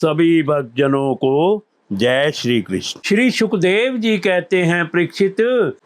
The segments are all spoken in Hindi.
सभी भक्तजनों को जय श्री कृष्ण। श्री सुखदेव जी कहते हैं, परीक्षित,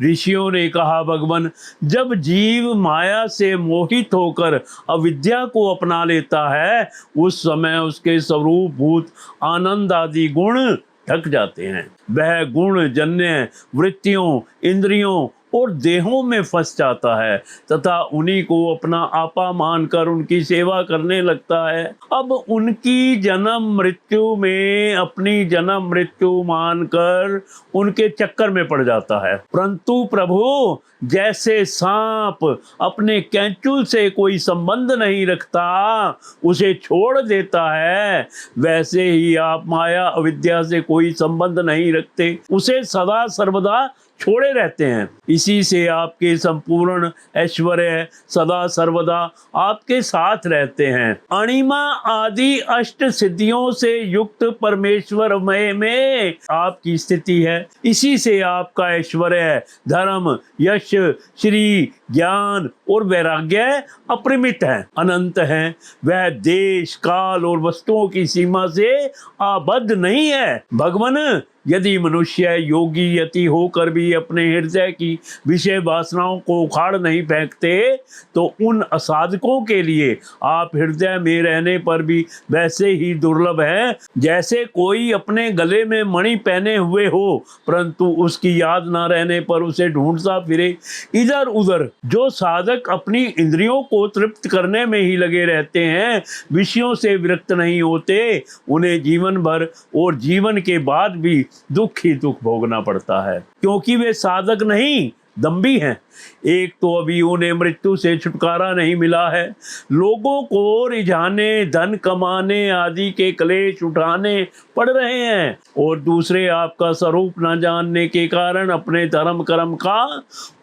ऋषियों ने कहा, भगवान, जब जीव माया से मोहित होकर अविद्या को अपना लेता है उस समय उसके स्वरूप भूत आनंद आदि गुण ढक जाते हैं। वह गुण जन्य वृत्तियों, इंद्रियों और देहों में फंस जाता है तथा उन्हीं को अपना आपा मानकर उनकी सेवा करने लगता है। अब उनकी जन्म मृत्यु में अपनी जन्म मृत्यु मानकर उनके चक्कर में पड़ जाता है। परंतु प्रभु, जैसे सांप अपने कैंचुल से कोई संबंध नहीं रखता, उसे छोड़ देता है, वैसे ही आप माया अविद्या से कोई संबंध नहीं रखते, उसे सदा सर्वदा छोड़े रहते हैं। इसी से आपके संपूर्ण ऐश्वर्य सदा सर्वदा आपके साथ रहते हैं। अणिमा आदि अष्ट सिद्धियों से युक्त परमेश्वर में आपकी स्थिति है। इसी से आपका ऐश्वर्य, धर्म, यश, श्री, ज्ञान और वैराग्य अपरिमित है, अनंत है। वह देश, काल और वस्तुओं की सीमा से आबद्ध नहीं है। भगवान, यदि मनुष्य योगी यति होकर भी अपने हृदय की विषय वासनाओं को उखाड़ नहीं फेंकते, तो उन असाधकों के लिए आप हृदय में रहने पर भी वैसे ही दुर्लभ हैं जैसे कोई अपने गले में मणि पहने हुए हो, परंतु उसकी याद ना रहने पर उसे ढूंढता फिरे इधर उधर। जो साधक अपनी इंद्रियों को तृप्त करने में ही लगे रहते हैं, विषयों से विरक्त नहीं होते, उन्हें जीवन भर और जीवन के बाद भी दुख ही दुख भोगना पड़ता है, क्योंकि वे साधक नहीं, दंभी हैं। एक तो अभी उन्हें मृत्यु से छुटकारा नहीं मिला है, लोगों को रिझाने, धन कमाने आदि के क्लेश उठाने पड़ रहे हैं, और दूसरे आपका स्वरूप न जानने के कारण अपने धर्म कर्म का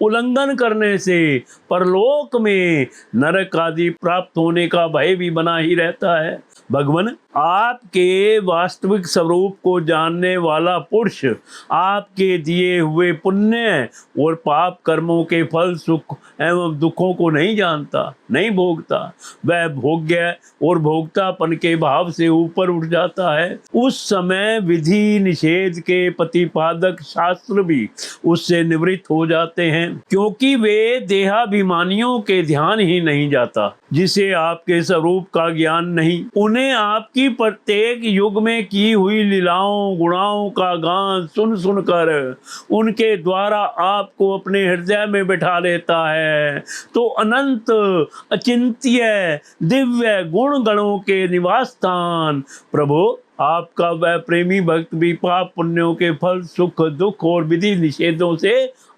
उल्लंघन करने से परलोक में नरक आदि प्राप्त होने का भय भी बना ही रहता है। भगवान, आपके वास्तविक स्वरूप को जानने वाला पुरुष आपके दिए हुए पुण्य और पाप कर्मों के फल, सुख एवं दुखों को नहीं जानता, नहीं भोगता। वह भोग्य और भोक्तापन के भाव से ऊपर उठ जाता है। उस समय विधि निषेध के प्रतिपादक शास्त्र भी उससे निवृत्त हो जाते हैं, क्योंकि वे देहाभिमानियों के ध्यान ही नहीं जाता। जिसे आपके स्वरूप का ज्ञान नहीं, उन्हें आपकी प्रत्येक युग में की हुई लीलाओं गुणाओं का गान सुन सुनकर उनके द्वारा आपको अपने हृदय में बैठा लेता है, तो अनंत अचिंत्य दिव्य गुण गणों के निवास स्थान प्रभु, आपका वह प्रेमी भक्त भी पाप पुण्यों के फल, सुख दुख और विधि निषेधों से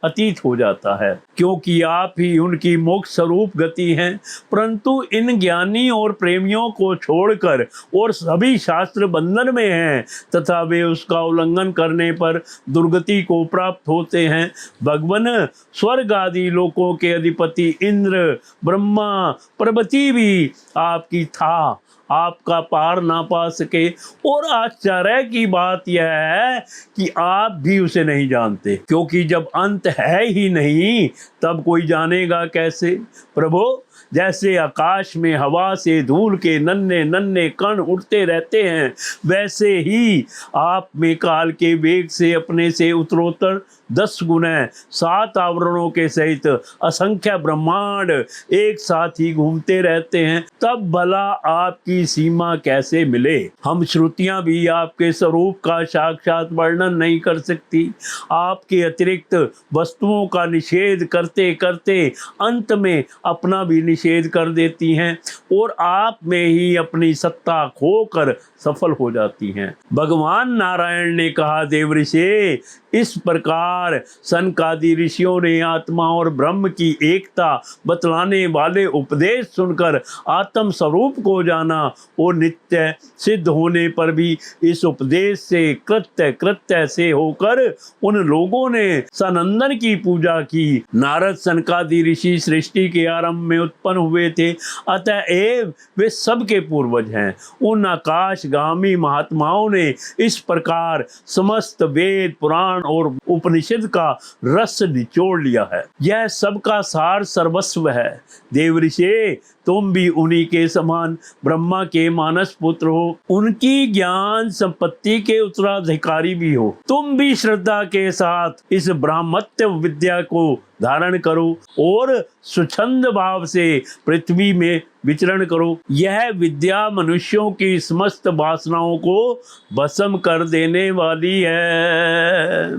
अतीत हो जाता है, क्योंकि आप ही उनकी मोक्ष स्वरूप गति हैं। परंतु इन ज्ञानी और प्रेमियों को छोड़कर और सभी शास्त्र बंधन में हैं तथा वे उसका उल्लंघन करने पर दुर्गति को प्राप्त होते हैं। भगवान, स्वर्ग आदि लोकों के अधिपति इंद्र, ब्रह्मा, प्रभृति भी आपकी था आपका पार ना पा सके, और आश्चर्य की बात यह है कि आप भी उसे नहीं जानते, क्योंकि जब अंत है ही नहीं तब कोई जानेगा कैसे। प्रभु, जैसे आकाश में हवा से धूल के नन्हे नन्हे कण उड़ते रहते हैं, वैसे ही आप में काल के वेग से अपने से उत्तरोत्तर 10 गुना 7 आवरणों के सहित असंख्य ब्रह्मांड एक साथ ही घूमते रहते हैं। तब भला आपकी सीमा कैसे मिले? हम श्रुतियां भी आपके स्वरूप का साक्षात वर्णन नहीं कर सकती। आपके अतिरिक्त वस्तुओं का निषेध करते करते अंत में अपना भी निषेध कर देती हैं और आप में ही अपनी सत्ता खोकर सफल हो जाती हैं। भगवान नारायण ने कहा, देवऋषि, इस प्रकार सनकादि ऋषियों ने आत्मा और ब्रह्म की एकता बतलाने वाले उपदेश सुनकर आत्म स्वरूप को जाना और नित्य सिद्ध होने पर भी इस उपदेश से कृत्य से होकर उन लोगों ने सनंदन की पूजा की। नारद सनकादि ऋषि सृष्टि के आरंभ में उत्पन्न हुए थे, अतएव वे सबके पूर्वज हैं। उन आकाशगामी महात्माओं ने इस प्रकार समस्त वेद पुराण और उपनिषद उपनिषद का रस निचोड़ लिया है। यह सबका सार सर्वस्व है। देव ऋषि, तुम भी उन्हीं के समान ब्रह्मा के मानस पुत्र हो, उनकी ज्ञान संपत्ति के उत्तराधिकारी भी हो। तुम भी श्रद्धा के साथ इस ब्राह्मत्य विद्या को धारण करो और स्वच्छंद भाव से पृथ्वी में विचरण करो। यह विद्या मनुष्यों की समस्त वासनाओं को भस्म कर देने वाली है।